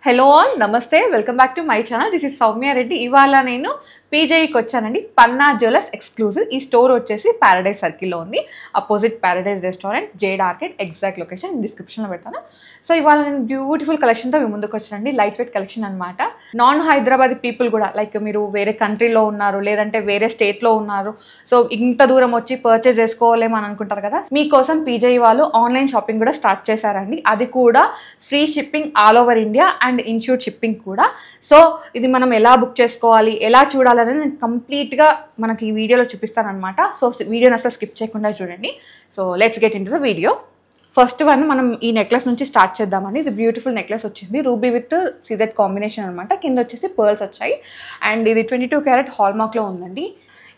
Hello all, Namaste, welcome back to my channel. This is Soumya Reddy. ఇవాళ నేను పీజేకి వచ్చానండి. Panna jewellers exclusive. ఈ స్టోర్ వచ్చేసి పారడైజ్ సర్కిల్లో ఉంది. Opposite Paradise restaurant, Jade Arcade, exact location డిస్క్రిప్షన్లో పెడతాను. సో ఇవాళ నేను బ్యూటిఫుల్ కలెక్షన్తో మీ ముందుకు వచ్చానండి. లైట్ వెయిట్ కలెక్షన్ అనమాట. నాన్ హైదరాబాద్ పీపుల్ కూడా, లైక్ మీరు వేరే కంట్రీలో ఉన్నారు, లేదంటే వేరే స్టేట్లో ఉన్నారు, సో ఇంత దూరం వచ్చి పర్చేజ్ చేసుకోలేమని అని అనుకుంటారు కదా, మీకోసం పీజే వాళ్ళు ఆన్లైన్ షాపింగ్ కూడా స్టార్ట్ చేశారండి. అది కూడా free shipping all over India and insured shipping కూడా. సో ఇది మనం ఎలా బుక్ చేసుకోవాలి, ఎలా చూడాలి అనేది నేను కంప్లీట్గా మనకి ఈ వీడియోలో చూపిస్తాను అనమాట. సో వీడియోని అసలు స్కిప్ చేయకుండా చూడండి. So let's get in to the video. First one మనం ఈ నెక్లెస్ నుంచి స్టార్ట్ చేద్దామండి. ఇది బ్యూటిఫుల్ నెక్లెస్ వచ్చింది, రూబీ విత్ సిజెడ్ కాంబినేషన్ అనమాట. కింద వచ్చేసి పర్ల్స్ వచ్చాయి అండ్ ఇది 22 క్యారెట్ హాల్మార్క్లో ఉందండి.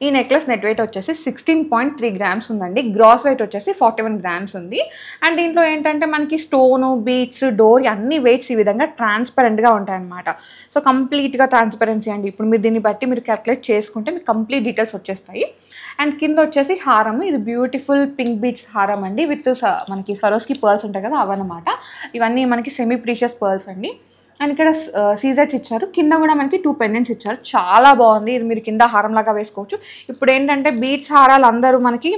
ఈ నెక్లెస్ నెట్ వెయిట్ వచ్చేసి 16.3 గ్రామ్స్ ఉందండి. గ్రాస్ వెయిట్ వచ్చేసి 41 గ్రామ్స్ ఉంది. అండ్ దీంట్లో ఏంటంటే మనకి స్టోను, బీట్స్, డోర్ అన్ని వెయిట్స్ ఈ విధంగా ట్రాన్స్పరెంట్గా ఉంటాయన్నమాట. సో కంప్లీట్గా ట్రాన్స్పరెన్సీ అండి. ఇప్పుడు మీరు దీన్ని బట్టి మీరు క్యాల్కులేట్ చేసుకుంటే మీకు కంప్లీట్ డీటెయిల్స్ వచ్చేస్తాయి. అండ్ కింద వచ్చేసి హారం, ఇది బ్యూటిఫుల్ పింక్ బీట్స్ హారం అండి విత్ మనకి సరోస్కి పర్ల్స్ ఉంటాయి కదా అవన్నమాట. ఇవన్నీ మనకి సెమీ ప్రీషియస్ పర్ల్స్ అండి. అండ్ ఇక్కడ సీజర్స్ ఇచ్చారు, కింద కూడా మనకి 2 పెండెంట్స్ ఇచ్చారు. చాలా బాగుంది. ఇది మీరు కింద హారం లాగా వేసుకోవచ్చు. ఇప్పుడు ఏంటంటే బీట్స్ హారాలు అందరూ మనకి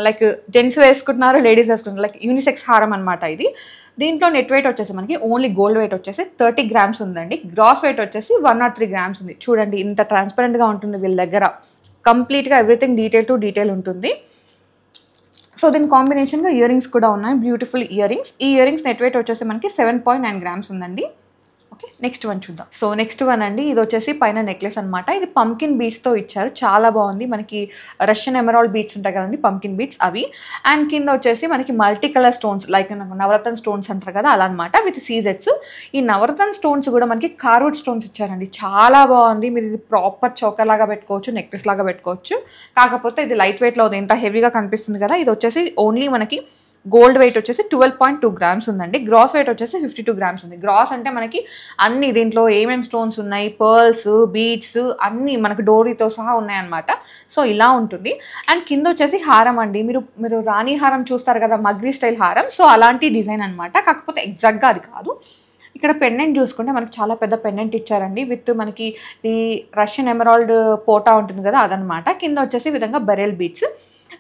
లైక్ జెంట్స్ వేసుకుంటున్నారు, లేడీస్ వేసుకుంటున్నారు, లైక్ యూనిసెక్స్ హారం అనమాట ఇది. దీంట్లో నెట్ వెయిట్ వచ్చేసి మనకి ఓన్లీ గోల్డ్ వెయిట్ వచ్చేసి 30 గ్రామ్స్ ఉందండి. గ్రాస్ వెయిట్ వచ్చేసి 103 గ్రామ్స్ ఉంది. చూడండి ఇంత ట్రాన్స్పరెంట్గా ఉంటుంది వీళ్ళ దగ్గర. కంప్లీట్గా ఎవ్రీథింగ్ డీటెయిల్ టు డీటెయిల్ ఉంటుంది. సో దీని కాంబినేషన్గా ఇయర్ రింగ్స్ కూడా ఉన్నాయి, బ్యూటిఫుల్ ఇయర్ రింగ్స్. ఈ ఇయర్ రింగ్స్ నెట్ వెయిట్ వచ్చేసి మనకి 7.9 గ్రామ్స్ ఉందండి. ఓకే, నెక్స్ట్ వన్ చూద్దాం. సో నెక్స్ట్ వన్ అండి, ఇది వచ్చేసి పైన నెక్లెస్ అనమాట. ఇది పంకిన్ బీట్స్తో ఇచ్చారు, చాలా బాగుంది. మనకి రష్యన్ ఎమరాల్డ్ బీట్స్ ఉంటాయి కదండి, పంకిన్ బీట్స్ అవి. అండ్ కింద వచ్చేసి మనకి మల్టీ కలర్ స్టోన్స్, లైక్ నవరత్న స్టోన్స్ అంటారు కదా అలా అనమాట, విత్ సీజెట్స్. ఈ నవరత్న స్టోన్స్ కూడా మనకి కార్వుడ్ స్టోన్స్ ఇచ్చారండి, చాలా బాగుంది. మీరు ఇది ప్రాపర్ చోకర్ లాగా పెట్టుకోవచ్చు, నెక్లెస్ లాగా పెట్టుకోవచ్చు. కాకపోతే ఇది లైట్ వెయిట్లో ఉంది, ఎంత హెవీగా కనిపిస్తుంది కదా. ఇది వచ్చేసి ఓన్లీ మనకి గోల్డ్ వెయిట్ వచ్చేసి 12.2 గ్రామ్స్ ఉందండి. గ్రాస్ వెయిట్ వచ్చేసి 52 గ్రామ్స్ ఉంది. గ్రాస్ అంటే మనకి అన్ని దీంట్లో ఏమేమి స్టోన్స్ ఉన్నాయి, పర్ల్స్, బీడ్స్ అన్నీ మనకి డోరీతో సహా ఉన్నాయన్నమాట. సో ఇలా ఉంటుంది. అండ్ కింద వచ్చేసి హారం అండి. మీరు రాణి హారం చూస్తారు కదా, మగ్రీ స్టైల్ హారం, సో అలాంటి డిజైన్ అనమాట. కాకపోతే ఎగ్జాక్ట్గా అది కాదు. ఇక్కడ పెండెంట్ చూసుకుంటే మనకి చాలా పెద్ద పెండెంట్ ఇచ్చారండి విత్ మనకి ఈ రష్యన్ ఎమరాల్డ్ పోటా ఉంటుంది కదా అదనమాట. కింద వచ్చేసి ఈ విధంగా బెరెల్ బీట్స్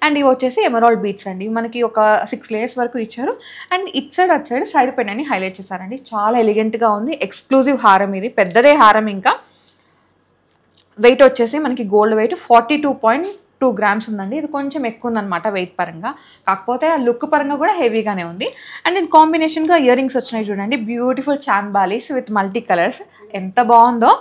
అండ్ ఇవి వచ్చేసి ఎమరాల్డ్ బీట్స్ అండి. మనకి ఒక 6 లేయర్స్ వరకు ఇచ్చారు. And it side at side పెండెంట్ని హైలైట్ చేశారండి. చాలా ఎలిగెంట్గా ఉంది. ఎక్స్క్లూజివ్ హారం ఇది, పెద్దదే హారం. ఇంకా వెయిట్ వచ్చేసి మనకి గోల్డ్ వెయిట్ 42.2 గ్రామ్స్ ఉందండి. ఇది కొంచెం ఎక్కువ ఉందన్నమాట వెయిట్ పరంగా, కాకపోతే లుక్ పరంగా కూడా హెవీగానే ఉంది. అండ్ దీని కాంబినేషన్గా ఇయర్ రింగ్స్ వచ్చినాయి చూడండి, beautiful Chan బాలీస్ with multi colours, ఎంత బాగుందో.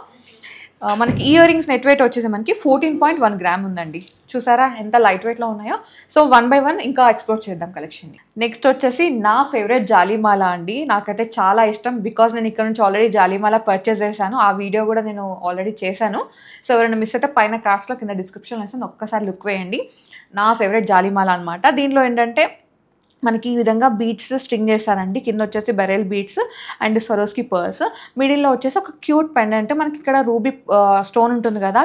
మనకి ఇయర్ రింగ్స్ నెట్ వెయిట్ వచ్చేసి మనకి 14.1 గ్రామ్ ఉందండి. చూసారా ఎంత లైట్ వెయిట్లో ఉన్నాయో. సో 1 by 1 ఇంకా ఎక్స్ప్లోర్ చేద్దాం కలెక్షన్ని. నెక్స్ట్ వచ్చేసి నా ఫేవరెట్ జాలీమాల అండి. నాకైతే చాలా ఇష్టం, బికాజ్ నేను ఇక్కడ నుంచి ఆల్రెడీ జాలీమాల పర్చేస్ చేశాను. ఆ వీడియో కూడా నేను ఆల్రెడీ చేశాను. సో ఎవరైనా మిస్ అయితే పైన కార్డ్స్లో కింద డిస్క్రిప్షన్లో వేసాను, ఒక్కసారి లుక్ వేయండి. నా ఫేవరెట్ జాలీమాల అనమాట. దీంట్లో ఏంటంటే మనకి ఈ విధంగా బీట్స్ స్ట్రింగ్ చేస్తారండి. కింద వచ్చేసి బెరెల్ బీట్స్ అండ్ సరోస్కి పర్ల్స్. మిడిల్లో వచ్చేసి ఒక క్యూట్ పెండెంట్, మనకి ఇక్కడ రూబీ స్టోన్ ఉంటుంది కదా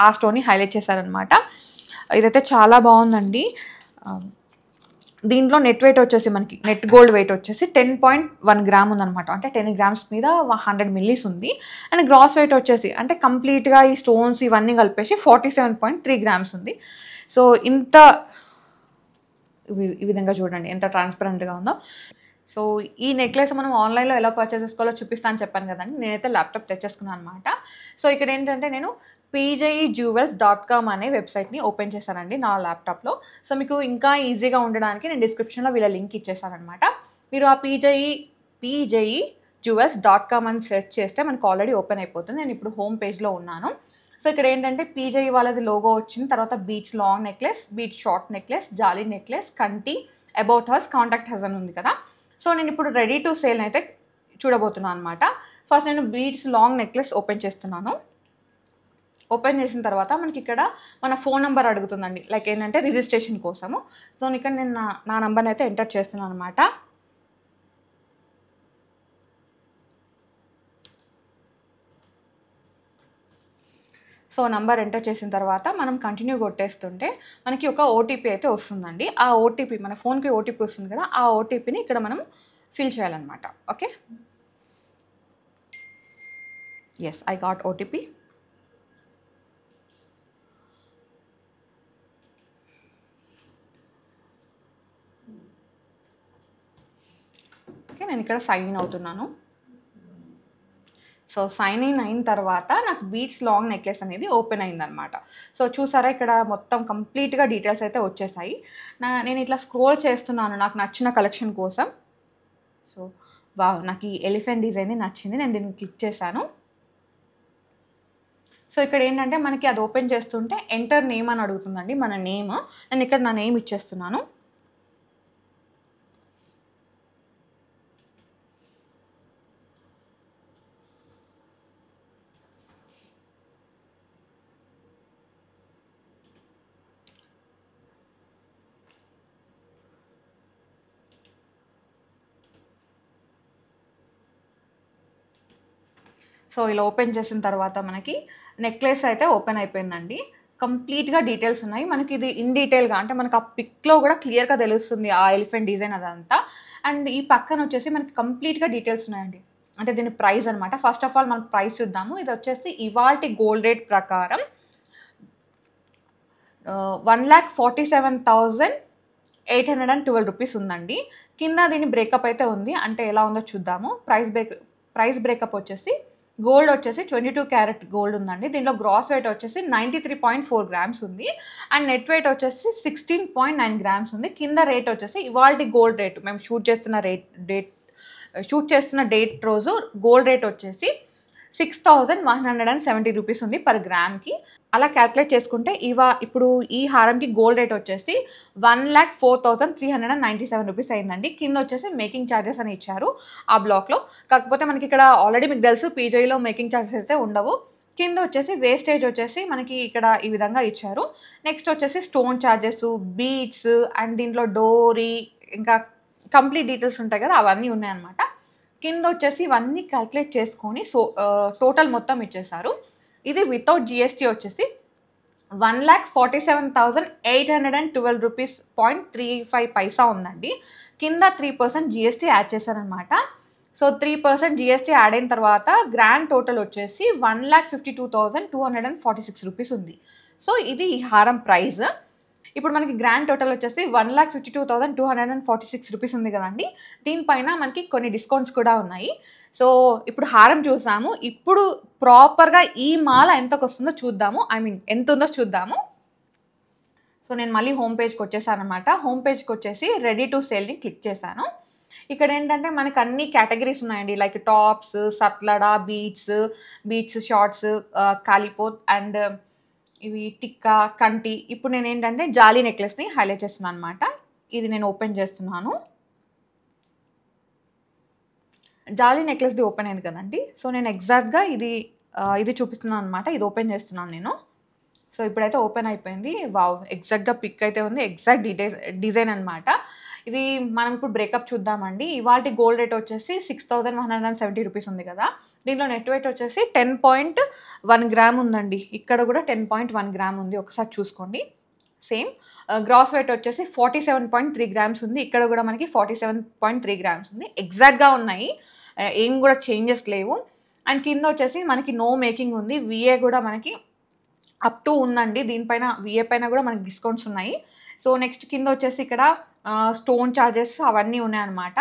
ఆ స్టోన్ని హైలైట్ చేశారనమాట. ఇదైతే చాలా బాగుందండి. దీంట్లో నెట్ వెయిట్ వచ్చేసి మనకి నెట్ గోల్డ్ వెయిట్ వచ్చేసి 10.1 గ్రామ్ ఉందనమాట. అంటే 10 గ్రామ్స్ మీద 100 మిల్లీస్ ఉంది. అండ్ గ్రాస్ వెయిట్ వచ్చేసి అంటే కంప్లీట్గా ఈ స్టోన్స్ ఇవన్నీ కలిపేసి 47.3 గ్రామ్స్ ఉంది. సో ఇంత ఈ విధంగా చూడండి ఎంత ట్రాన్స్పరెంట్గా ఉందో. సో ఈ నెక్లెస్ మనం ఆన్లైన్లో ఎలా పర్చేస్ చేసుకోవాలో చూపిస్తాను చెప్పాను కదండి. నేనైతే ల్యాప్టాప్ తెచ్చేసుకున్నాను అనమాట. సో ఇక్కడ ఏంటంటే నేను pjejewels.com అనే వెబ్సైట్ని ఓపెన్ చేశానండి నా ల్యాప్టాప్లో. సో మీకు ఇంకా ఈజీగా ఉండడానికి నేను డిస్క్రిప్షన్లో వీళ్ళ లింక్ ఇచ్చేసాను అనమాట. మీరు ఆ pjejewels.com అని సెర్చ్ చేస్తే మనకు ఆల్రెడీ ఓపెన్ అయిపోతుంది. నేను ఇప్పుడు హోమ్ పేజ్లో ఉన్నాను. సో ఇక్కడ ఏంటంటే పీజే వాళ్ళది లోగో వచ్చిన తర్వాత beach long necklace, beach short necklace, జాలీ నెక్లెస్, కంటి, అబౌట్ హస్, కాంటాక్ట్ హస్ అని ఉంది కదా. సో నేను ఇప్పుడు రెడీ టు సేల్ అయితే చూడబోతున్నాను అనమాట. ఫస్ట్ నేను బీచ్ లాంగ్ నెక్లెస్ ఓపెన్ చేస్తున్నాను. ఓపెన్ చేసిన తర్వాత మనకి ఇక్కడ మన ఫోన్ నెంబర్ అడుగుతుందండి, లైక్ ఏంటంటే రిజిస్ట్రేషన్ కోసము. సో ఇక్కడ నేను నా నెంబర్ని అయితే ఎంటర్ చేస్తున్నాను అనమాట. సో నంబర్ ఎంటర్ చేసిన తర్వాత మనం కంటిన్యూ కొట్టేస్తుంటే మనకి ఒక ఓటీపీ అయితే వస్తుందండి. ఆ ఓటీపీ మన ఫోన్కి ఓటీపీ వస్తుంది కదా, ఆ ఓటీపీని ఇక్కడ మనం ఫిల్ చేయాలన్నమాట. Okay, yes, I got OTP. Okay, నేను ఇక్కడ సైన్ ఇన్ అవుతున్నాను. సో సైన్ ఇన్ అయిన తర్వాత నాకు బీట్స్ లాంగ్ నెక్లెస్ అనేది ఓపెన్ అయిందనమాట. సో చూసారా, ఇక్కడ మొత్తం కంప్లీట్గా డీటెయిల్స్ అయితే వచ్చేసాయి. నేను ఇట్లా స్క్రోల్ చేస్తున్నాను నాకు నచ్చిన కలెక్షన్ కోసం. సో నాకు ఈ ఎలిఫెంట్ డిజైన్ నచ్చింది, నేను దీన్ని క్లిక్ చేశాను. సో ఇక్కడ ఏంటంటే మనకి అది ఓపెన్ చేస్తుంటే ఎంటర్ నేమ్ అని అడుగుతుందండి, మన నేమ్. నేను ఇక్కడ నా నేమ్ ఇచ్చేస్తున్నాను. సో ఇలా ఓపెన్ చేసిన తర్వాత మనకి నెక్లెస్ అయితే ఓపెన్ అయిపోయిందండి. కంప్లీట్గా డీటెయిల్స్ ఉన్నాయి. మనకి ఇది ఇన్ డీటెయిల్గా అంటే మనకు ఆ పిక్లో కూడా క్లియర్గా తెలుస్తుంది ఆ ఎలిఫెంట్ డిజైన్ అదంతా. అండ్ ఈ పక్కన వచ్చేసి మనకి కంప్లీట్గా డీటెయిల్స్ ఉన్నాయండి. అంటే దీని ప్రైస్ అనమాట. ఫస్ట్ ఆఫ్ ఆల్ మనం ప్రైస్ చూద్దాము. ఇది వచ్చేసి ఇవాల్టి గోల్డ్ రేట్ ప్రకారం 1,47,812 రూపీస్ ఉందండి. కింద దీని బ్రేకప్ అయితే ఉంది, అంటే ఎలా ఉందో చూద్దాము. ప్రైస్ బ్రేకప్ వచ్చేసి గోల్డ్ వచ్చేసి 22 క్యారెట్ గోల్డ్ ఉందండి. దీనిలో గ్రాస్ వెయిట్ వచ్చేసి 93.4 గ్రామ్స్ ఉంది. అండ్ నెట్ వెయిట్ వచ్చేసి 16.9 గ్రామ్స్ ఉంది. కింద రేట్ వచ్చేసి ఇవాల్టి గోల్డ్ రేట్ మేము షూట్ చేస్తున్న డేట్ రోజు గోల్డ్ రేట్ వచ్చేసి 6,170 రూపీస్ ఉంది పర్ గ్రామ్కి. అలా క్యాల్కులేట్ చేసుకుంటే ఇప్పుడు ఈ హారంకి గోల్డ్ రేట్ వచ్చేసి 1,04,397 రూపీస్ అయిందండి. కింద వచ్చేసి మేకింగ్ ఛార్జెస్ అని ఇచ్చారు ఆ బ్లాక్లో. కాకపోతే మనకి ఇక్కడ ఆల్రెడీ మీకు తెలుసు పీజీలో మేకింగ్ ఛార్జెస్ అయితే ఉండవు. కింద వచ్చేసి వేస్టేజ్ వచ్చేసి మనకి ఇక్కడ ఈ విధంగా ఇచ్చారు. నెక్స్ట్ వచ్చేసి స్టోన్ ఛార్జెస్, బీడ్స్ అండ్ దీంట్లో డోరీ ఇంకా కంప్లీట్ డీటెయిల్స్ ఉంటాయి కదా, అవన్నీ ఉన్నాయన్నమాట. కింద వచ్చేసి ఇవన్నీ క్యాల్కులేట్ చేసుకొని టోటల్ మొత్తం ఇచ్చేసారు. ఇది వితౌట్ జిఎస్టీ వచ్చేసి 1,47,812 రూపీస్ 0.35 పైసా ఉందండి. కింద 3% జిఎస్టీ యాడ్ చేశారనమాట. సో 3% జిఎస్టీ యాడ్ అయిన తర్వాత గ్రాండ్ టోటల్ వచ్చేసి 1,52,246 రూపీస్ ఉంది. సో ఇది ఈ హారం ప్రైస్. ఇప్పుడు మనకి గ్రాండ్ టోటల్ వచ్చేసి 1,52,246 రూపీస్ ఉంది కదండి. దీనిపైన మనకి కొన్ని డిస్కౌంట్స్ కూడా ఉన్నాయి. సో ఇప్పుడు హారం చూసాము. ఇప్పుడు ప్రాపర్గా ఈ మాల ఎంతకు వస్తుందో చూద్దాము, ఎంత ఉందో చూద్దాము. సో నేను మళ్ళీ హోమ్ పేజ్కి వచ్చేసాను అనమాట. హోమ్ పేజ్కి వచ్చేసి రెడీ టు సేల్ని క్లిక్ చేశాను. ఇక్కడ ఏంటంటే మనకి అన్ని కేటగిరీస్ ఉన్నాయండి, లైక్ టాప్స్, సత్లడా, బీట్స్ షార్ట్స్, కాలిపోత్ అండ్ ఇవి టిక్కా, కంటి. ఇప్పుడు నేను ఏంటంటే జాలీ నెక్లెస్ని హైలైట్ చేస్తున్నాను అనమాట. ఇది నేను ఓపెన్ చేస్తున్నాను. జాలీ నెక్లెస్ది ఓపెన్ అయింది కదండి. సో నేను ఎగ్జాక్ట్గా ఇది చూపిస్తున్నాను అనమాట. ఇది ఓపెన్ చేస్తున్నాను నేను. సో ఇప్పుడైతే ఓపెన్ అయిపోయింది. వావ్, ఎగ్జాక్ట్గా పిక్ అయితే ఉంది, ఎగ్జాక్ట్ డిజైన్ అనమాట. ఇది మనం ఇప్పుడు బ్రేకప్ చూద్దామండి. ఇవాళ గోల్డ్ రేట్ వచ్చేసి 6,170 రూపీస్ ఉంది కదా. దీంట్లో నెట్ వెయిట్ వచ్చేసి 10.1 గ్రామ్ ఉందండి. ఇక్కడ కూడా 10.1 గ్రామ్ ఉంది, ఒకసారి చూసుకోండి. సేమ్ గ్రాస్ వెయిట్ వచ్చేసి 47.3 గ్రామ్స్ ఉంది. ఇక్కడ కూడా మనకి 47.3 గ్రామ్స్ ఉంది. ఎగ్జాక్ట్గా ఉన్నాయి, ఏం కూడా చేంజెస్ లేవు. అండ్ కింద వచ్చేసి మనకి నో మేకింగ్ ఉంది. విఏ కూడా మనకి అప్ టు ఉందండి. దీనిపైన విఏ పైన కూడా మనకి డిస్కౌంట్స్ ఉన్నాయి. సో నెక్స్ట్ కింద వచ్చేసి ఇక్కడ స్టోన్ ఛార్జెస్ అవన్నీ ఉన్నాయన్నమాట.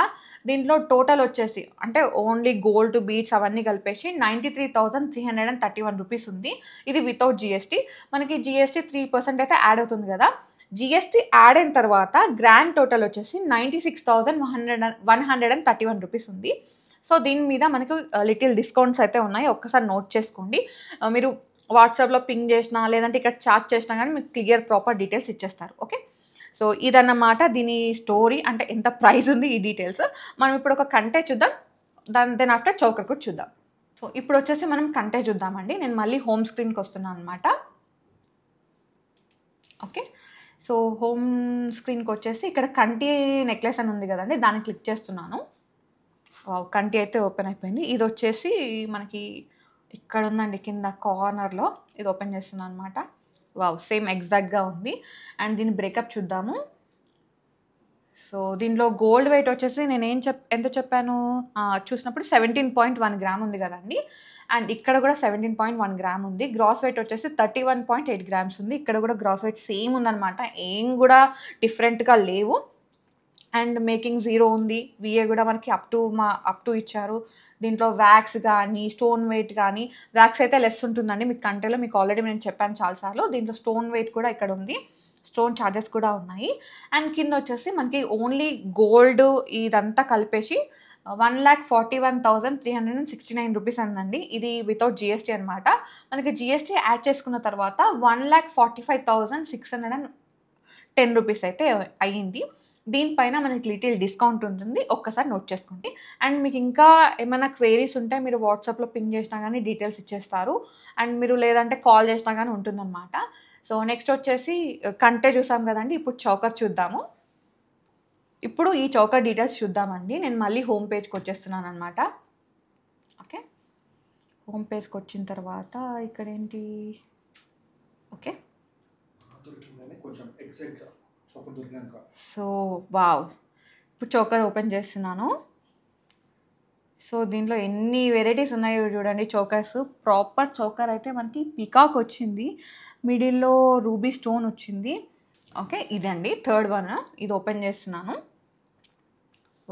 దీంట్లో టోటల్ వచ్చేసి అంటే ఓన్లీ గోల్డ్ బీట్స్ అవన్నీ కలిపేసి 93,331 రూపీస్ ఉంది. ఇది వితౌట్ జిఎస్టీ. మనకి జిఎస్టీ 3% అయితే యాడ్ అవుతుంది కదా. జిఎస్టీ యాడ్ అయిన తర్వాత గ్రాండ్ టోటల్ వచ్చేసి 96,131 రూపీస్ ఉంది. సో దీని మీద మనకు లిటిల్ డిస్కౌంట్స్ అయితే ఉన్నాయి, ఒక్కసారి నోట్ చేసుకోండి. మీరు వాట్సాప్లో పింగ్ చేసినా లేదంటే ఇక్కడ చాట్ చేసినా కానీ మీకు క్లియర్ ప్రాపర్ డీటెయిల్స్ ఇచ్చేస్తారు. ఓకే, సో ఇదన్నమాట దీని స్టోరీ, అంటే ఎంత ప్రైస్ ఉంది ఈ డీటెయిల్స్. మనం ఇప్పుడు ఒక కంటే చూద్దాం, దెన్ ఆఫ్టర్ చౌకర్ కూడా చూద్దాం. సో ఇప్పుడు వచ్చేసి మనం కంటే చూద్దామండి. నేను మళ్ళీ హోమ్ స్క్రీన్కి వస్తున్నాను అనమాట. ఓకే, సో హోమ్ స్క్రీన్కి వచ్చేసి ఇక్కడ కంటి నెక్లెస్ అని ఉంది కదండి, దాన్ని క్లిక్ చేస్తున్నాను. కంటి అయితే ఓపెన్ అయిపోయింది. ఇది వచ్చేసి మనకి ఇక్కడ ఉందండి కింద కార్నర్లో, ఇది ఓపెన్ చేస్తున్నాను అనమాట. వావ్, సేమ్ ఎగ్జాక్ట్గా ఉంది. అండ్ దీని బ్రేకప్ చూద్దాము. సో దీంట్లో గోల్డ్ వెయిట్ వచ్చేసి నేను ఎంత చెప్పాను చూసినప్పుడు 17.1 గ్రామ్ ఉంది కదండి. అండ్ ఇక్కడ కూడా 17.1 గ్రామ్ ఉంది. గ్రాస్ వెయిట్ వచ్చేసి 31.8 గ్రామ్స్ ఉంది. ఇక్కడ కూడా గ్రాస్ వెయిట్ సేమ్ ఉందన్నమాట, ఏం కూడా డిఫరెంట్గా లేవు. అండ్ మేకింగ్ 0 ఉంది. విఏ కూడా మనకి అప్ టు ఇచ్చారు. దీంట్లో వ్యాక్స్ కానీ స్టోన్ వెయిట్ కానీ, వ్యాక్స్ అయితే లెస్ ఉంటుందండి మీకు కంట్రీలో, మీకు ఆల్రెడీ నేను చెప్పాను చాలాసార్లు. దీంట్లో స్టోన్ వెయిట్ కూడా ఇక్కడ ఉంది, స్టోన్ ఛార్జెస్ కూడా ఉన్నాయి. అండ్ కింద వచ్చేసి మనకి ఓన్లీ గోల్డ్ ఇదంతా కలిపేసి 1,41,369 రూపీస్ అందండి. ఇది వితౌట్ జిఎస్టీ అనమాట. మనకి జిఎస్టీ యాడ్ చేసుకున్న తర్వాత 1,45,610 రూపీస్ అయితే అయ్యింది. దీనిపైన మనకి లిటిల్ డిస్కౌంట్ ఉంటుంది, ఒక్కసారి నోట్ చేసుకోండి. అండ్ మీకు ఇంకా ఏమైనా క్వైరీస్ ఉంటే మీరు వాట్సాప్లో పింగ్ చేసినా కానీ డీటెయిల్స్ ఇచ్చేస్తారు. అండ్ మీరు లేదంటే కాల్ చేసినా కానీ ఉంటుందన్నమాట. సో నెక్స్ట్ వచ్చేసి కంటే చూసాం కదండి, ఇప్పుడు చౌకర్ చూద్దాము. ఇప్పుడు ఈ చౌకర్ డీటెయిల్స్ చూద్దామండి. నేను మళ్ళీ హోమ్ పేజ్కి వచ్చేస్తున్నాను అనమాట. ఓకే, హోమ్ పేజ్కి వచ్చిన తర్వాత ఇక్కడ ఏంటి, ఓకే సో వావ్, ఇప్పుడు చోకర్ ఓపెన్ చేస్తున్నాను. సో దీంట్లో ఎన్ని వెరైటీస్ ఉన్నాయో చూడండి చోకర్స్. ప్రాపర్ చోకర్ అయితే మనకి పికాక్ వచ్చింది, మిడిల్లో రూబీ స్టోన్ వచ్చింది. ఓకే, ఇదండి థర్డ్ వన్, ఇది ఓపెన్ చేస్తున్నాను.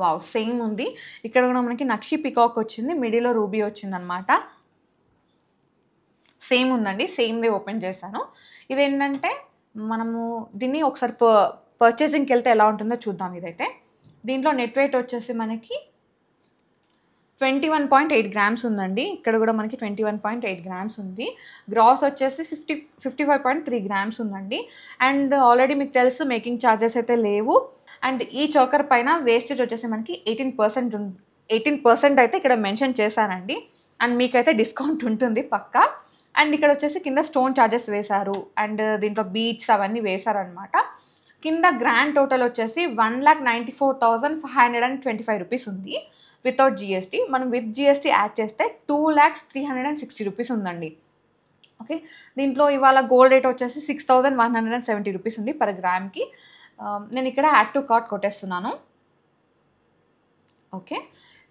వావ్, సేమ్ ఉంది. ఇక్కడ కూడా మనకి నక్షి పికాక్ వచ్చింది, మిడిల్లో రూబీ వచ్చింది అనమాట. సేమ్ ఉందండి, సేమ్ది ఓపెన్ చేశాను. ఇదేంటంటే మనము దీన్ని ఒకసారి పర్చేసింగ్కి వెళ్తే ఎలా ఉంటుందో చూద్దాం. ఇదైతే దీంట్లో నెట్ వెయిట్ వచ్చేసి మనకి 21.8 గ్రామ్స్ ఉందండి. ఇక్కడ కూడా మనకి 21.8 గ్రామ్స్ ఉంది. గ్రాస్ వచ్చేసి 55.3 గ్రామ్స్ ఉందండి. అండ్ ఆల్రెడీ మీకు తెలుసు మేకింగ్ ఛార్జెస్ అయితే లేవు. అండ్ ఈ చోకర్ పైన వేస్టేజ్ వచ్చేసి మనకి 18% అయితే ఇక్కడ మెన్షన్ చేశానండి. అండ్ మీకైతే డిస్కౌంట్ ఉంటుంది పక్కా. అండ్ ఇక్కడ వచ్చేసి కింద స్టోన్ ఛార్జెస్ వేశారు, అండ్ దీంట్లో బీట్స్ అవన్నీ వేశారనమాట. కింద గ్రాండ్ టోటల్ వచ్చేసి 1,94,525 రూపీస్ ఉంది వితౌట్ జిఎస్టీ. మనం విత్ జిఎస్టీ యాడ్ చేస్తే 2,0360 రూపీస్ ఉందండి. ఓకే, దీంట్లో ఇవాళ గోల్డ్ రేట్ వచ్చేసి 6,170 రూపీస్ ఉంది పర్ గ్రామ్కి. నేను ఇక్కడ యాడ్ టు కార్ట్ కొట్టేస్తున్నాను. Okay,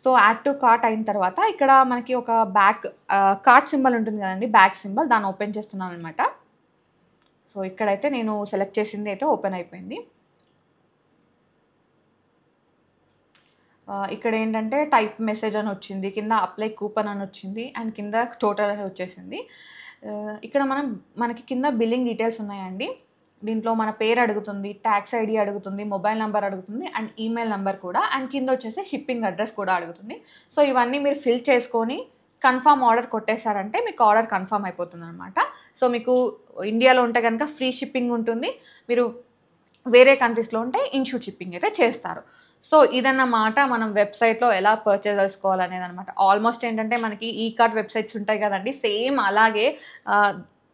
so add to cart అయిన తర్వాత ఇక్కడ మనకి ఒక కార్ట్ సింబల్ ఉంటుంది కదండి, బ్యాక్ సింబల్, దాన్ని ఓపెన్ చేస్తున్నాను అనమాట. సో ఇక్కడైతే నేను సెలెక్ట్ చేసింది అయితే ఓపెన్ అయిపోయింది. ఇక్కడ ఏంటంటే టైప్ మెసేజ్ అని వచ్చింది, కింద అప్లై కూపన్ అని వచ్చింది, అండ్ కింద టోటల్ అని వచ్చేసింది. ఇక్కడ మనకి కింద బిల్లింగ్ డీటెయిల్స్ ఉన్నాయండి. దీంట్లో మన పేరు అడుగుతుంది, ట్యాక్స్ ఐడి అడుగుతుంది, మొబైల్ నెంబర్ అడుగుతుంది, అండ్ ఈమెయిల్ నెంబర్ కూడా, అండ్ కింద వచ్చేసి షిప్పింగ్ అడ్రస్ కూడా అడుగుతుంది. సో ఇవన్నీ మీరు ఫిల్ చేసుకొని కన్ఫర్మ్ ఆర్డర్ కొట్టేశారంటే మీకు ఆర్డర్ కన్ఫర్మ్ అయిపోతుంది అనమాట. సో మీకు ఇండియాలో ఉంటే కనుక ఫ్రీ షిప్పింగ్ ఉంటుంది, మీరు వేరే కంట్రీస్లో ఉంటే ఇన్షూర్ షిప్పింగ్ అయితే చేస్తారు. సో ఇదన్నమాట మనం వెబ్సైట్లో ఎలా పర్చేస్ చేసుకోవాలనేది అనమాట. ఆల్మోస్ట్ ఏంటంటే మనకి ఈ కార్ట్ వెబ్సైట్స్ ఉంటాయి కదండి, సేమ్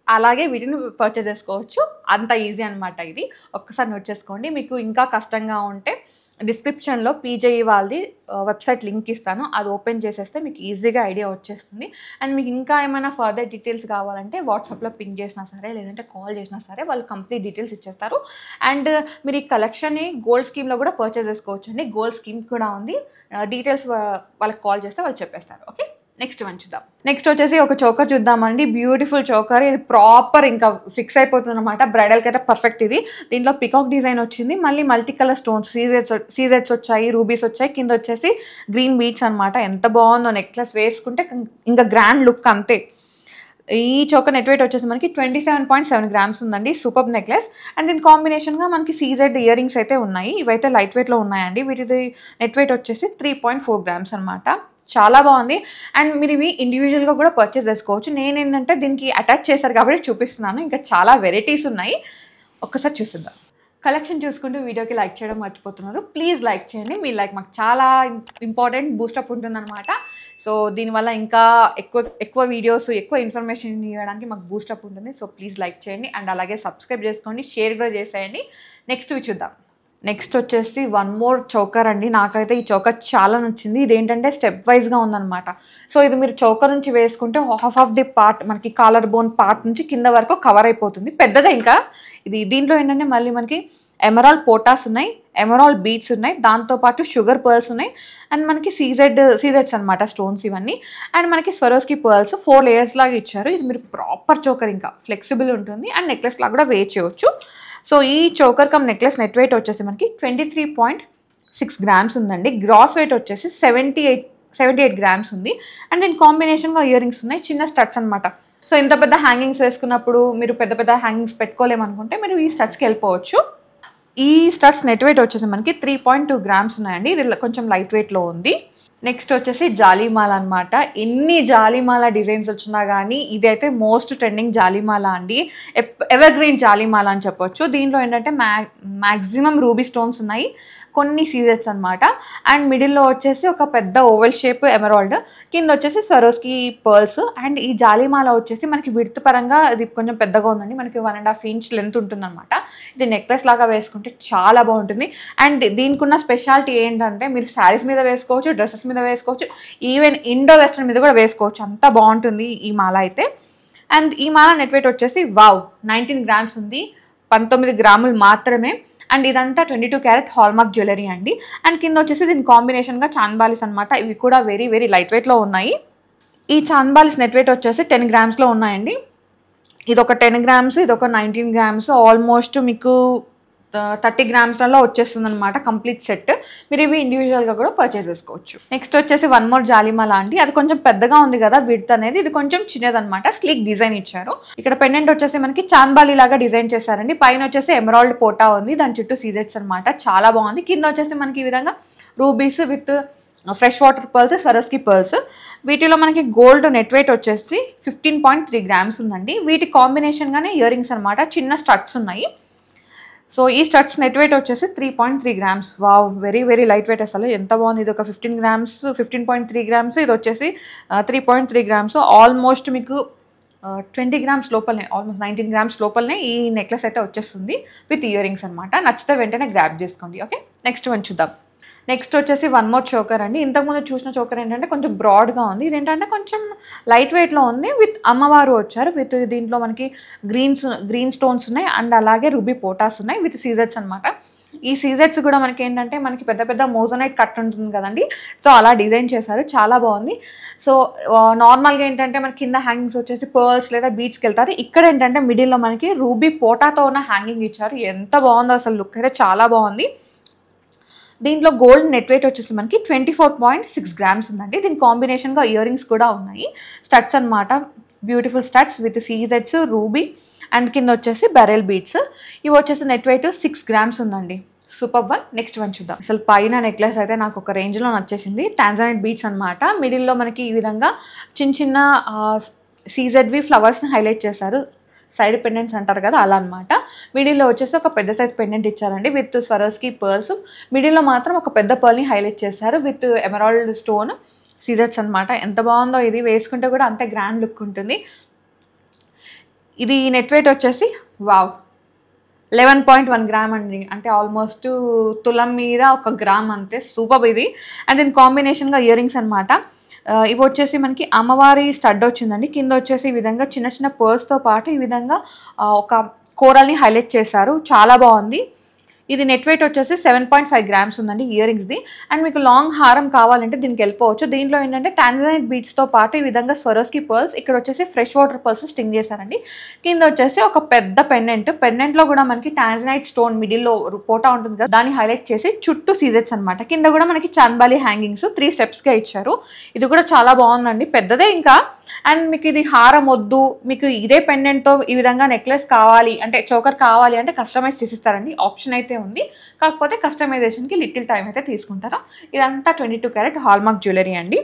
అలాగే వీటిని పర్చేస్ చేసుకోవచ్చు, అంత ఈజీ అనమాట. ఇది ఒక్కసారి నోట్ చేసుకోండి. మీకు ఇంకా కష్టంగా ఉంటే డిస్క్రిప్షన్లో పీజేఈ వాళ్ళది వెబ్సైట్ లింక్ ఇస్తాను, అది ఓపెన్ చేసేస్తే మీకు ఈజీగా ఐడియా వచ్చేస్తుంది. అండ్ మీకు ఇంకా ఏమైనా ఫర్దర్ డీటెయిల్స్ కావాలంటే వాట్సాప్లో పింక్ చేసినా సరే, లేదంటే కాల్ చేసినా సరే వాళ్ళు కంప్లీట్ డీటెయిల్స్ ఇచ్చేస్తారు. అండ్ మీరు ఈ కలెక్షన్ని గోల్డ్ స్కీమ్లో కూడా పర్చేస్ చేసుకోవచ్చు అండి, గోల్డ్ స్కీమ్ కూడా ఉంది. డీటెయిల్స్ వాళ్ళకి కాల్ చేస్తే వాళ్ళు చెప్పేస్తారు. ఓకే, నెక్స్ట్ వన్ చూద్దాం. నెక్స్ట్ వచ్చేసి ఒక చోకర్ చూద్దామండి. బ్యూటిఫుల్ చోకర్, ఇది ప్రాపర్ ఇంకా ఫిక్స్ అయిపోతుంది అనమాట. బ్రైడల్కి అయితే పర్ఫెక్ట్ ఇది. దీంట్లో పికాక్ డిజైన్ వచ్చింది, మళ్ళీ మల్టీ కలర్ స్టోన్స్, సీజెట్స్ వచ్చాయి, రూబీస్ వచ్చాయి, కింద వచ్చేసి గ్రీన్ బీట్స్ అనమాట. ఎంత బాగుందో, నెక్లెస్ వేసుకుంటే ఇంకా గ్రాండ్ లుక్ అంతే. ఈ చోకర్ నెట్ వెయిట్ వచ్చేసి మనకి 27.7 గ్రామ్స్ ఉందండి. Super necklace. అండ్ దీని కాంబినేషన్గా మనకి సీజెడ్ ఇయర్ రింగ్స్ అయితే ఉన్నాయి. ఇవైతే లైట్ వెయిట్లో ఉన్నాయండి. వీటిది నెట్ వెయిట్ వచ్చేసి 3.4 గ్రామ్స్ అనమాట. చాలా బాగుంది. అండ్ మీరు ఇవి ఇండివిజువల్గా కూడా పర్చేస్ చేసుకోవచ్చు. నేను ఏంటంటే దీనికి అటాచ్ చేశారు కాబట్టి చూపిస్తున్నాను, ఇంకా చాలా వెరైటీస్ ఉన్నాయి, ఒక్కసారి చూస్తుందాం. కలెక్షన్ చూసుకుంటూ వీడియోకి లైక్ చేయడం మర్చిపోతున్నారు, ప్లీజ్ లైక్ చేయండి. మీ లైక్ మాకు చాలా ఇంపార్టెంట్ బూస్టప్ ఉంటుందన్నమాట. సో దీనివల్ల ఇంకా ఎక్కువ వీడియోస్, ఎక్కువ ఇన్ఫర్మేషన్ ఇవ్వడానికి మాకు బూస్టప్ ఉంటుంది. సో ప్లీజ్ లైక్ చేయండి, అండ్ అలాగే సబ్స్క్రైబ్ చేసుకోండి, షేర్ కూడా చేసేయండి. నెక్స్ట్ చూద్దాం. నెక్స్ట్ వచ్చేసి వన్ మోర్ చౌకర్ అండి. నాకైతే ఈ చౌకర్ చాలా నచ్చింది. ఇదేంటంటే స్టెప్ వైజ్గా ఉందన్నమాట. సో ఇది మీరు చౌకర్ నుంచి వేసుకుంటే హాఫ్ ఆఫ్ ది పార్ట్, మనకి కాలర్ బోన్ పార్ట్ నుంచి కింద వరకు కవర్ అయిపోతుంది. పెద్దదే ఇంకా ఇది. దీంట్లో ఏంటంటే మళ్ళీ మనకి ఎమరాల్డ్ పోటాస్ ఉన్నాయి, ఎమరాల్డ్ బీడ్స్ ఉన్నాయి, దాంతోపాటు షుగర్ పర్ల్స్ ఉన్నాయి, అండ్ మనకి సీజెడ్స్ అనమాట స్టోన్స్ ఇవన్నీ. అండ్ మనకి స్వరోస్కి పర్ల్స్ 4 లేయర్స్ లాగా ఇచ్చారు. ఇది మీరు ప్రాపర్ చోకర్, ఇంకా ఫ్లెక్సిబుల్ ఉంటుంది అండ్ నెక్లెస్ లాగా కూడా వేర్ చేయవచ్చు. సో ఈ choker come necklace net weight వచ్చేసి మనకి 23.6 గ్రామ్స్ ఉందండి. గ్రాస్ వెయిట్ వచ్చేసి 78 గ్రామ్స్ ఉంది. అండ్ దీని కాంబినేషన్గా ఇయర్ రింగ్స్ ఉన్నాయి, చిన్న స్టడ్స్ అనమాట. సో ఇంత పెద్ద హ్యాంగింగ్స్ వేసుకున్నప్పుడు మీరు పెద్ద పెద్ద హ్యాంగింగ్స్ పెట్టుకోలేమనుకుంటే మీరు ఈ స్టడ్స్కి వెళ్ళిపోవచ్చు. ఈ స్టడ్స్ నెట్ వెయిట్ వచ్చేసి మనకి 3.2 గ్రామ్స్ ఉన్నాయండి. ఇది కొంచెం లైట్ వెయిట్లో ఉంది. నెక్స్ట్ వచ్చేసి జాలీమాల అనమాట. ఎన్ని జాలీమాల డిజైన్స్ వచ్చినా కానీ ఇదైతే మోస్ట్ ట్రెండింగ్ జాలీమాల అండి. ఎవర్ గ్రీన్ జాలీమాల అని చెప్పొచ్చు. దీంట్లో ఏంటంటే మ్యాక్సిమం రూబీ స్టోన్స్ ఉన్నాయి, కొన్ని సీజెట్స్ అనమాట. అండ్ మిడిల్లో వచ్చేసి ఒక పెద్ద ఓవెల్ షేప్ ఎమరాల్డ్, కింద వచ్చేసి స్వరోస్కి పర్ల్స్. అండ్ ఈ జాలీమాల వచ్చేసి మనకి విడ్త్ పరంగా ఇది కొంచెం పెద్దగా ఉందండి, మనకి 1.5 ఇంచ్ లెంత్ ఉంటుంది అనమాట. ఇది నెక్లెస్ లాగా వేసుకుంటే చాలా బాగుంటుంది. అండ్ దీనికి ఉన్న స్పెషాలిటీ ఏంటంటే మీరు శారీస్ మీద వేసుకోవచ్చు, డ్రెస్సెస్ మీద వేసుకోవచ్చు, ఈవెన్ ఇండో వెస్ట్రన్ మీద కూడా వేసుకోవచ్చు. అంత బాగుంటుంది ఈ మాల అయితే. అండ్ ఈ మాల నెట్ వెయిట్ వచ్చేసి 19 గ్రామ్స్ ఉంది, 19 గ్రాములు మాత్రమే. అండ్ ఇదంతా 22 క్యారెట్ హాల్మార్క్ జ్యువెలరీ అండి. అండ్ కింద వచ్చేసి దీని కాంబినేషన్గా చాన్బాలిస్ అనమాట. ఇవి కూడా వెరీ వెరీ లైట్ వెయిట్లో ఉన్నాయి. ఈ చాన్బాలిస్ నెట్ వెయిట్ వచ్చేసి 10 గ్రామ్స్లో ఉన్నాయండి. ఇదొక 10 గ్రామ్స్, ఇదొక 19 గ్రామ్స్, ఆల్మోస్ట్ మీకు 30 గ్రామ్స్లలో వచ్చేస్తుంది అనమాట కంప్లీట్ సెట్. మీరు ఇవి ఇండివిజువల్గా కూడా పర్చేస్ చేసుకోవచ్చు. నెక్స్ట్ వచ్చేసి 1 మోర్ జాలీమాల అండి. అది కొంచెం పెద్దగా ఉంది కదా విడ్త్ అనేది, ఇది కొంచెం చిన్నదనమాట. స్లీక్ డిజైన్ ఇచ్చారు. ఇక్కడ పెండెంట్ వచ్చేసి మనకి చాన్బాలి లాగా డిజైన్ చేశారండి. పైన వచ్చేసి ఎమరాల్డ్ పోటా ఉంది, దాని చుట్టూ సీజెట్స్ అనమాట. చాలా బాగుంది. కింద వచ్చేసి మనకి ఈ విధంగా rubies with fresh water pearls, Swarovski pearls. వీటిలో మనకి గోల్డ్ నెట్ వెయిట్ వచ్చేసి 15.3 గ్రామ్స్ ఉందండి. వీటి కాంబినేషన్గానే ఇయర్ రింగ్స్ అనమాట, చిన్న స్టడ్స్ ఉన్నాయి. సో ఈ స్టడ్స్ నెట్ వెయిట్ వచ్చేసి 3.3 grams. Wow, very very light weight. అసలు ఎంత బాగుంది. ఇది ఒక 15 గ్రామ్స్, 15.3 గ్రామ్స్, ఇది వచ్చేసి 3.3 గ్రామ్స్. ఆల్మోస్ట్ మీకు 20 గ్రామ్స్ లోపలనే, ఆల్మోస్ట్ 19 గ్రామ్స్ లోపలనే ఈ నెక్లెస్ అయితే వచ్చేస్తుంది విత్ ఇయర్ రింగ్స్ అనమాట. నచ్చితే వెంటనే గ్రాప్ చేసుకోండి. ఓకే, నెక్స్ట్ వన్ చూద్దాం. నెక్స్ట్ వచ్చేసి 1 మోర్ చోకర్ అండి. ఇంతకుముందు చూసిన చోకర్ ఏంటంటే కొంచెం బ్రాడ్గా ఉంది, ఇదేంటంటే కొంచెం లైట్ వెయిట్లో ఉంది. విత్ అమ్మవారు వచ్చారు. విత్ దీంట్లో మనకి గ్రీన్ స్టోన్స్ ఉన్నాయి అండ్ అలాగే రూబీ పోటాస్ ఉన్నాయి విత్ సీజెట్స్ అనమాట. ఈ సీజెట్స్ కూడా మనకి ఏంటంటే మనకి పెద్ద పెద్ద మోజోనైట్ కట్ ఉంటుంది కదండి, సో అలా డిజైన్ చేశారు. చాలా బాగుంది. సో నార్మల్గా ఏంటంటే మనకి కింద హ్యాంగింగ్స్ వచ్చేసి పర్ల్స్ లేదా బీడ్స్కి వెళ్తారు. ఇక్కడ ఏంటంటే మిడిల్లో మనకి రూబీ పోటాతో ఉన్న హ్యాంగింగ్ ఇచ్చారు. ఎంత బాగుందో అసలు, లుక్ అయితే చాలా బాగుంది. దీంట్లో గోల్డ్ నెట్ వెయిట్ వచ్చేసి మనకి 24.6 గ్రామ్స్ ఉందండి. దీని కాంబినేషన్గా ఇయర్ రింగ్స్ కూడా ఉన్నాయి, స్టడ్స్ అనమాట. బ్యూటిఫుల్ స్టడ్స్ విత్ సీజెట్స్, రూబీ అండ్ కింద వచ్చేసి బెరెల్ బీడ్స్. ఇవి వచ్చేసి నెట్ వెయిట్ 6 గ్రామ్స్ ఉందండి. Super one. నెక్స్ట్ వన్ చూద్దాం. అసలు పైన నెక్లెస్ అయితే నాకు ఒక రేంజ్లో నచ్చేసింది. టాంజానైట్ బీడ్స్ అనమాట. మిడిల్లో మనకి ఈ విధంగా చిన్న చిన్న సీజెడ్వి ఫ్లవర్స్ని హైలైట్ చేశారు. సైడ్ పెండెంట్స్ అంటారు కదా, అలా అనమాట. మిడిల్లో వచ్చేసి ఒక పెద్ద సైజ్ పెండెంట్ ఇచ్చారండి విత్ స్వరోస్కి పర్ల్స్. మిడిల్లో మాత్రం ఒక పెద్ద పర్ల్ని హైలైట్ చేశారు విత్ ఎమరాల్డ్ స్టోన్ సీజెట్స్ అనమాట. ఎంత బాగుందో, ఇది వేసుకుంటే కూడా అంతే గ్రాండ్ లుక్ ఉంటుంది. ఇది నెట్ వెయిట్ వచ్చేసి 11.1 గ్రామ్ అండి. అంటే ఆల్మోస్ట్ తులం మీద 1 గ్రామ్ అంతే. సూపర్ ఇది. అండ్ దీని కాంబినేషన్గా ఇయర్ రింగ్స్ అనమాట. ఇవి వచ్చేసి మనకి అమ్మవారి స్టడ్ వచ్చిందండి. కింద వచ్చేసి ఈ విధంగా చిన్న చిన్న పర్స్తో పాటు ఈ విధంగా ఒక కోరల్ని హైలైట్ చేశారు. చాలా బాగుంది. ఇది నెట్ వెయిట్ వచ్చేసి 7.5 గ్రామ్స్ ఉందండి ఇయర్ రింగ్స్ది. అండ్ మీకు లాంగ్ హారం కావాలంటే దీనికి వెళ్ళిపోవచ్చు. దీంట్లో ఏంటంటే టాంజానైట్ బీడ్స్తో పాటు ఈ విధంగా స్వరోస్కి పర్ల్స్, ఇక్కడ వచ్చేసి ఫ్రెష్ వాటర్ పర్ల్స్ స్టింగ్ చేశారండి. కింద వచ్చేసి ఒక పెద్ద పెండెంట్లో కూడా మనకి టాంజానైట్ స్టోన్ మిడిల్లో పోటా ఉంటుంది కదా, దాన్ని హైలైట్ చేసి చుట్టూ సీజెట్స్ అనమాట. కింద కూడా మనకి చాన్బాలి హ్యాంగింగ్స్ 3 స్టెప్స్గా ఇచ్చారు. ఇది కూడా చాలా బాగుందండి, పెద్దదే ఇంకా. అండ్ మీకు ఇది హారం వద్దు, మీకు ఇదే పెండెంట్తో ఈ విధంగా నెక్లెస్ కావాలి అంటే, చోకర్ కావాలి అంటే కస్టమైజ్ చేసిస్తారండి. ఆప్షన్ అయితే ఉంది, కాకపోతే కస్టమైజేషన్కి లిటిల్ టైం అయితే తీసుకుంటారు. ఇదంతా 22 క్యారెట్ హాల్మార్క్ జ్యువెలరీ అండి.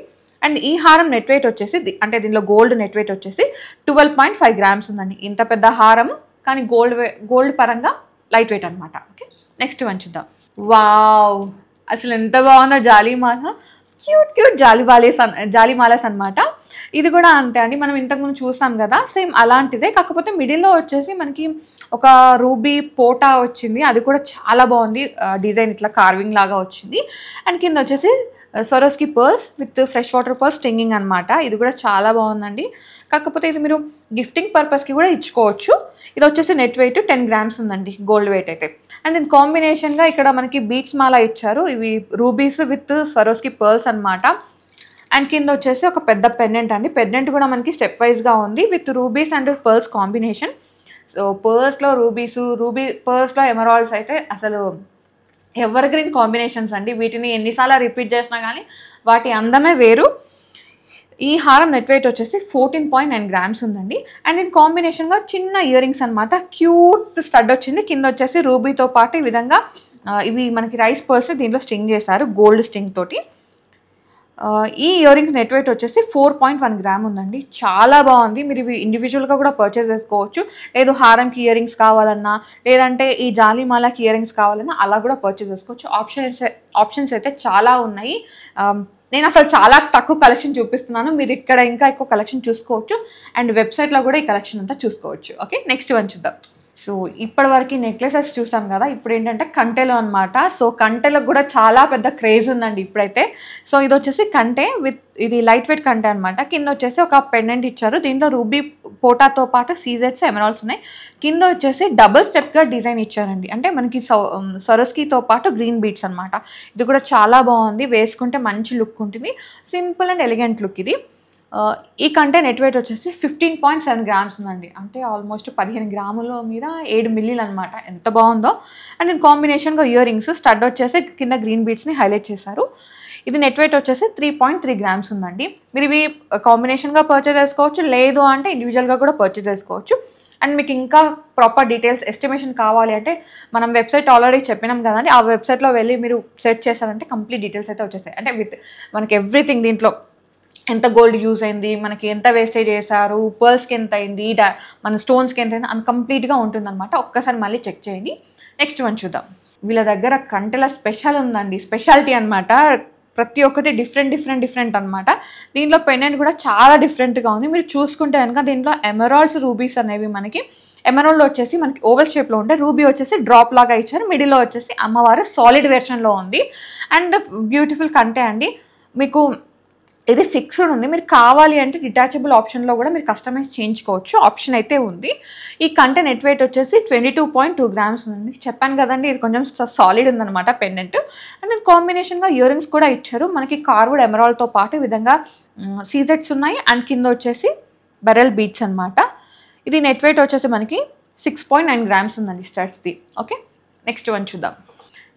అండ్ ఈ హారం నెట్ వెయిట్ వచ్చేసి అంటే దీనిలో గోల్డ్ నెట్ వెయిట్ వచ్చేసి 12.5 గ్రామ్స్ ఉందండి. ఇంత పెద్ద హారం కానీ గోల్డ్ పరంగా లైట్ వెయిట్ అనమాట. ఓకే, నెక్స్ట్ వన్ చూద్దాం. వావ్, అసలు ఎంత బాగుందో జాలీమాల. క్యూట్ జాలీమాలస్ అనమాట. ఇది కూడా అంతే అండి, మనం ఇంతకుముందు చూసాం కదా సేమ్ అలాంటిదే, కాకపోతే మిడిల్లో వచ్చేసి మనకి ఒక రూబీ పోటా వచ్చింది. అది కూడా చాలా బాగుంది, డిజైన్ ఇట్లా కార్వింగ్ లాగా వచ్చింది. అండ్ కింద వచ్చేసి Swarovski pearls with fresh water pearls stinging అనమాట. ఇది కూడా చాలా బాగుందండి, కాకపోతే ఇది మీరు గిఫ్టింగ్ పర్పస్కి కూడా ఇచ్చుకోవచ్చు. ఇది వచ్చేసి నెట్ వెయిట్ 10 గ్రామ్స్ ఉందండి, గోల్డ్ వెయిట్ అయితే. అండ్ దీని కాంబినేషన్గా ఇక్కడ మనకి బీట్స్ మాల ఇచ్చారు. ఇవి రూబీస్ విత్ స్వరోస్కి పర్ల్స్ అనమాట. అండ్ కింద వచ్చేసి ఒక పెద్ద పెండెంట్ అండి. పెండెంట్ కూడా మనకి స్టెప్ వైజ్గా ఉంది with rubies and pearls combination. So పర్ల్స్లో పర్ల్స్లో ఎమరాల్డ్స్ అయితే అసలు ఎవర్ గ్రీన్ కాంబినేషన్స్ అండి. వీటిని ఎన్నిసార్లు రిపీట్ చేసినా కానీ వాటి అందమే వేరు. ఈ హారం నెట్ వెయిట్ వచ్చేసి 14.9 grams ఉందండి. అండ్ దీని కాంబినేషన్గా చిన్న ఇయర్ రింగ్స్ అనమాట. క్యూట్ స్టడ్ వచ్చింది. కింద వచ్చేసి రూబీతో పాటు ఈ విధంగా ఇవి మనకి రైస్ పర్ల్స్ దీంట్లో స్టింగ్ చేశారు గోల్డ్ స్టింగ్ తోటి. ఈ ఇయర్ రింగ్స్ నెట్ వెయిట్ వచ్చేసి 4.1 grams ఉందండి. చాలా బాగుంది. మీరు ఇవి ఇండివిజువల్గా కూడా పర్చేస్ చేసుకోవచ్చు. లేదు హారంకి ఇయర్ రింగ్స్ కావాలన్నా, లేదంటే ఈ జాలీమాలకి ఇయర్ రింగ్స్ కావాలన్నా అలా కూడా పర్చేస్ చేసుకోవచ్చు. ఆప్షన్స్ అయితే చాలా ఉన్నాయి. నేను అసలు చాలా తక్కువ కలెక్షన్ చూపిస్తున్నాను. మీరు ఇక్కడ ఇంకా ఎక్కువ కలెక్షన్ చూసుకోవచ్చు. అండ్ వెబ్సైట్లో కూడా ఈ కలెక్షన్ అంతా చూసుకోవచ్చు. ఓకే, నెక్స్ట్ వన్ చూద్దాం. సో ఇప్పటివరకు నెక్లెసెస్ చూసాం కదా. ఇప్పుడు ఏంటంటే కంటెలో అనమాట. సో కంటెలకు కూడా చాలా పెద్ద క్రేజ్ ఉందండి ఇప్పుడైతే. సో ఇది వచ్చేసి కంటె ఇది లైట్ వెయిట్ కంటె అనమాట. కింద వచ్చేసి ఒక పెండెంట్ ఇచ్చారు. దీంట్లో రూబీ పోటాతో పాటు సీజెట్స్ ఎమరాల్డ్స్ ఉన్నాయి. కింద వచ్చేసి డబుల్ స్టెప్గా డిజైన్ ఇచ్చారండి. అంటే మనకి సరస్కీతో పాటు గ్రీన్ బీట్స్ అనమాట. ఇది కూడా చాలా బాగుంది. వేసుకుంటే మంచి లుక్ ఉంటుంది. సింపుల్ అండ్ ఎలిగెంట్ లుక్ ఇది. ఈ కంటే నెట్ వెయిట్ వచ్చేసి 15.7 grams ఉందండి. అంటే ఆల్మోస్ట్ 15 గ్రాముల మీద 7 మిల్లీలు అనమాట. ఎంత బాగుందో. అండ్ దీని కాంబినేషన్గా ఇయర్ రింగ్స్ స్టడ్ వచ్చేసి కింద గ్రీన్ బీట్స్ని హైలైట్ చేశారు. ఇది నెట్ వెయిట్ వచ్చేసి 3.3 grams ఉందండి. మీరు ఇవి కాంబినేషన్గా పర్చేస్ చేసుకోవచ్చు, లేదు అంటే ఇండివిజువల్గా కూడా పర్చేస్ చేసుకోవచ్చు. అండ్ మీకు ఇంకా ప్రాపర్ డీటెయిల్స్ ఎస్టిమేషన్ కావాలి అంటే మనం వెబ్సైట్ ఆల్రెడీ చెప్పినాం కదండి. ఆ వెబ్సైట్లో వెళ్ళి మీరు సెర్చ్ చేశారంటే కంప్లీట్ డీటెయిల్స్ అయితే వచ్చేసాయి. అంటే విత్ మనకి ఎవ్రీథింగ్ దీంట్లో ఎంత గోల్డ్ యూజ్ అయింది, మనకి ఎంత వేస్టేజ్ చేశారు, పర్ల్స్కి ఎంత అయింది, మన స్టోన్స్కి ఎంత అయింది, అంత కంప్లీట్గా ఉంటుందన్నమాట. ఒక్కసారి మళ్ళీ చెక్ చేయండి. నెక్స్ట్ వన్ చూద్దాం. వీళ్ళ దగ్గర కంటెల స్పెషల్ ఉందండి, స్పెషాలిటీ అనమాట. ప్రతి ఒక్కటి డిఫరెంట్ అనమాట. దీంట్లో పెండెంట్ కూడా చాలా డిఫరెంట్గా ఉంది. మీరు చూసుకుంటే కనుక దీంట్లో ఎమరాల్డ్స్ రూబీస్ అనేవి మనకి ఎమరాల్డ్ వచ్చేసి మనకి ఓవల్ షేప్లో ఉంటే, రూబీ వచ్చేసి డ్రాప్ లాగా ఇచ్చారు. మిడిల్లో వచ్చేసి అమ్మవారు సాలిడ్ వెర్షన్లో ఉంది. అండ్ బ్యూటిఫుల్ కంటే అండి. మీకు ఇది ఫిక్స్డ్ ఉంది. మీరు కావాలి అంటే డిటాచబుల్ ఆప్షన్లో కూడా మీరు కస్టమైజ్ చేయించుకోవచ్చు. ఆప్షన్ అయితే ఉంది. ఈ కంటె నెట్ వెయిట్ వచ్చేసి 22.2 grams ఉందండి. చెప్పాను కదండి, ఇది కొంచెం సాలిడ్ ఉందన్నమాట పెండెంట్. అండ్ కాంబినేషన్గా ఇయర్ రింగ్స్ కూడా ఇచ్చారు. మనకి కార్వుడ్ ఎమరాల్డ్తో పాటు ఈ విధంగా సీజెట్స్ ఉన్నాయి. అండ్ కింద వచ్చేసి బెరల్ బీట్స్ అనమాట. ఇది నెట్ వెయిట్ వచ్చేసి మనకి 6.9 grams ఉందండి స్టడ్స్ది. ఓకే, నెక్స్ట్ వన్ చూద్దాం.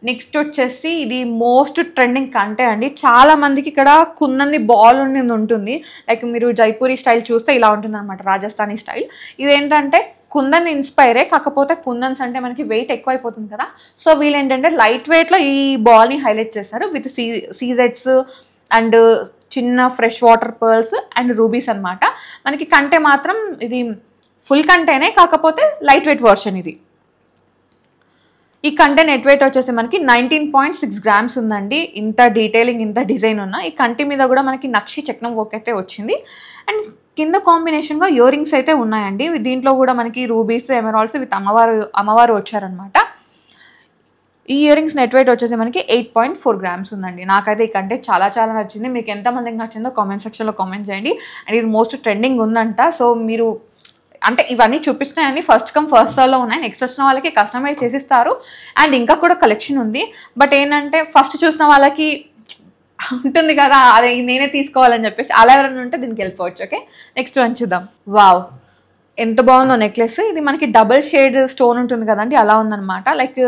నెక్స్ట్ వచ్చేసి ఇది మోస్ట్ ట్రెండింగ్ కంటే అండి. చాలా మందికి ఇక్కడ కుందన్ని బాల్ ఉంటుంది. లైక్ మీరు జైపూరి స్టైల్ చూస్తే ఇలా ఉంటుంది అనమాట, రాజస్థానీ స్టైల్. ఇదేంటంటే కుందన్ ఇన్స్పైరే, కాకపోతే కుందన్స్ అంటే మనకి వెయిట్ ఎక్కువ అయిపోతుంది కదా. సో వీళ్ళు ఏంటంటే లైట్ వెయిట్లో ఈ బాల్ని హైలైట్ చేస్తారు విత్ సీజెట్స్ అండ్ చిన్న fresh water pearls and rubies అనమాట. మనకి కంటే మాత్రం ఇది ఫుల్ కంటేనే, కాకపోతే లైట్ వెయిట్ వర్షన్ ఇది. ఈ కంటె నెట్ వెయిట్ వచ్చేసి మనకి 19.6 grams ఉందండి. ఇంత డీటెయిలింగ్, ఇంత డిజైన్ ఉన్న ఈ కంటి మీద కూడా మనకి నక్షి చక్రం వర్క్ అయితే వచ్చింది. అండ్ కింద కాంబినేషన్గా ఇయర్ రింగ్స్ అయితే ఉన్నాయండి. దీంట్లో కూడా మనకి రూబీస్ ఎమరాల్డ్స్ విత్ అమ్మవారు వచ్చారనమాట. ఈ ఇయర్ రింగ్స్ నెట్ వెయిట్ వచ్చేసి మనకి 8.4 grams ఉందండి. నాకైతే ఈ కంటే చాలా నచ్చింది. మీకు ఎంతమందికి నచ్చిందో కామెంట్ సెక్షన్లో కామెంట్ చేయండి. అండ్ ఇది మోస్ట్ ట్రెండింగ్ ఉందంట. సో మీరు అంటే ఇవన్నీ చూపిస్తున్నాయని ఫస్ట్ కమ్ ఫస్ట్ సర్వ్లో ఉన్నాయి. నెక్స్ట్ వచ్చిన వాళ్ళకి కస్టమైజ్ చేసిస్తారు. అండ్ ఇంకా కూడా కలెక్షన్ ఉంది. బట్ ఏంటంటే ఫస్ట్ చూసిన వాళ్ళకి ఉంటుంది కదా, అదే నేనే తీసుకోవాలని చెప్పేసి అలా ఎవరైనా ఉంటే దీనికి వెళ్ళిపోవచ్చు. ఓకే, నెక్స్ట్ వన్ చూద్దాం. వావ్, ఎంత బాగుందో నెక్లెస్. ఇది మనకి డబుల్ షేడ్ స్టోన్ ఉంటుంది కదండి, అలా ఉందన్నమాట. Like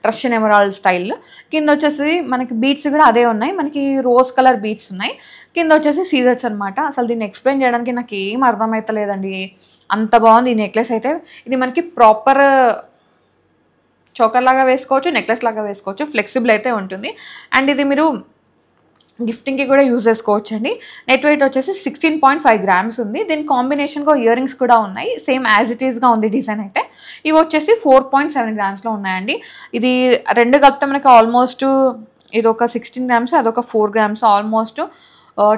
Russian emerald style. కింద వచ్చేసి మనకి బీట్స్ కూడా అదే ఉన్నాయి. మనకి రోజ్ కలర్ బీట్స్ ఉన్నాయి. కింద వచ్చేసి సీజర్స్ అనమాట. అసలు దీన్ని ఎక్స్ప్లెయిన్ చేయడానికి నాకు ఏం అర్థమవుతలేదండి, అంత బాగుంది ఈ నెక్లెస్ అయితే. ఇది మనకి ప్రాపర్ చోకర్ లాగా వేసుకోవచ్చు, నెక్లెస్ లాగా వేసుకోవచ్చు, ఫ్లెక్సిబుల్ అయితే ఉంటుంది. అండ్ ఇది మీరు గిఫ్టింగ్కి కూడా యూజ్ చేసుకోవచ్చు అండి. నెట్ వెయిట్ వచ్చేసి 16.5 grams ఉంది. దీని కాంబినేషన్గా ఇయర్ రింగ్స్ కూడా ఉన్నాయి. సేమ్ యాజ్ ఇట్ ఈస్గా ఉంది డిజైన్ అయితే. ఇవి వచ్చేసి 4.7 gramsలో ఉన్నాయండి. ఇది రెండు కలిపితే మనకి ఆల్మోస్ట్ ఇది ఒక 16 grams, అదొక 4 grams, ఆల్మోస్ట్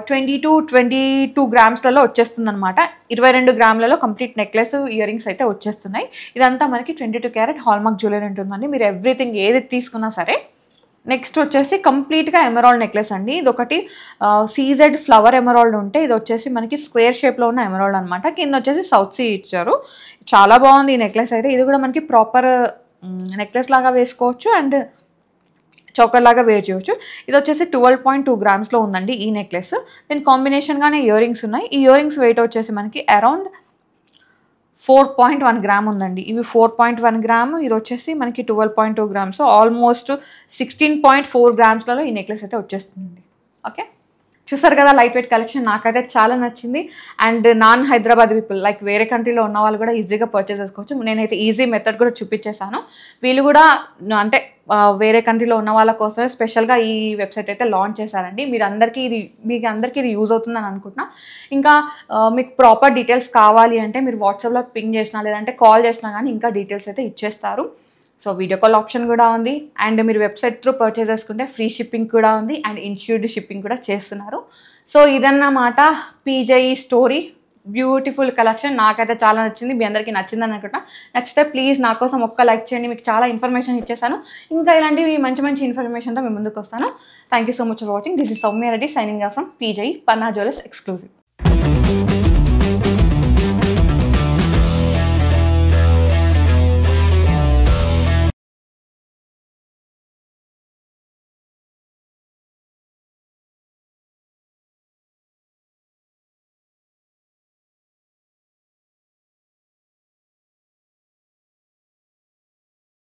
22 గ్రామ్స్లలో వచ్చేస్తుంది అనమాట. 22 గ్రాములలో కంప్లీట్ నెక్లెస్ ఇయర్ రింగ్స్ అయితే వచ్చేస్తున్నాయి. ఇదంతా మనకి 22 క్యారెట్ హాల్మార్క్ జ్యువెలరీ ఉంటుందండి. మీరు ఎవ్రీథింగ్ ఏది తీసుకున్నా సరే. నెక్స్ట్ వచ్చేసి కంప్లీట్గా ఎమరాల్డ్ నెక్లెస్ అండి. ఇది ఒకటి సీజెడ్ ఫ్లవర్ ఎమరాల్డ్ ఉంటే, ఇది వచ్చేసి మనకి స్క్వేర్ షేప్లో ఉన్న ఎమరాల్డ్ అనమాట. కింద వచ్చేసి సౌత్ సీ ఇచ్చారు. చాలా బాగుంది ఈ నెక్లెస్ అయితే. ఇది కూడా మనకి ప్రాపర్ నెక్లెస్ లాగా వేసుకోవచ్చు అండ్ చౌకర్ లాగా వేర్ చేయవచ్చు. ఇది వచ్చేసి 12.2 గ్రామ్స్లో ఉందండి ఈ నెక్లెస్. దీని కాంబినేషన్గానే ఇయర్ రింగ్స్ ఉన్నాయి. ఈ ఇయర్ రింగ్స్ వెయిట్ వచ్చేసి మనకి అరౌండ్ 4.1 గ్రామ్ ఉందండి. ఇవి 4.1 గ్రామ్, ఇది వచ్చేసి మనకి 12.2 గ్రామ్స్, ఆల్మోస్ట్ 16.4 గ్రామ్స్లలో ఈ నెక్లెస్ అయితే వచ్చేస్తుందండి. ఓకే, చూసారు కదా లైట్ వెయిట్ కలెక్షన్. నాకైతే చాలా నచ్చింది. And non Hyderabad people like వేరే కంట్రీలో ఉన్న వాళ్ళు కూడా ఈజీగా పర్చేస్ చేసుకోవచ్చు. నేనైతే ఈజీ మెథడ్ కూడా చూపించేశాను. వీళ్ళు కూడా అంటే వేరే కంట్రీలో ఉన్న వాళ్ళ కోసమే స్పెషల్గా ఈ వెబ్సైట్ అయితే లాంచ్ చేశారండి. మీకు అందరికీ ఇది యూజ్ అవుతుందని అనుకుంటున్నా. ఇంకా మీకు ప్రాపర్ డీటెయిల్స్ కావాలి అంటే మీరు వాట్సాప్లో పింగ్ చేసినా లేదంటే కాల్ చేసినా కానీ ఇంకా డీటెయిల్స్ అయితే ఇచ్చేస్తారు. సో వీడియో కాల్ ఆప్షన్ కూడా ఉంది. అండ్ మీరు వెబ్సైట్ త్రూ పర్చేస్ చేసుకుంటే ఫ్రీ షిప్పింగ్ కూడా ఉంది అండ్ ఇన్స్యూర్డ్ షిప్పింగ్ కూడా చేస్తున్నారు. సో ఇదన్నమాట పీజేఈ స్టోరీ. బ్యూటిఫుల్ కలెక్షన్, నాకైతే చాలా నచ్చింది. మీ అందరికీ నచ్చిందని అనుకుంటా. నచ్చితే ప్లీజ్ నా కోసం ఒక్క లైక్ చేయండి. మీకు చాలా ఇన్ఫర్మేషన్ ఇచ్చేసాను. ఇంకా ఇలాంటివి మంచి ఇన్ఫర్మేషన్తో మీ ముందుకు వస్తాను. Thank you so much for watching. This is Soumya Reddy signing off from PJE Panna jewellers exclusive.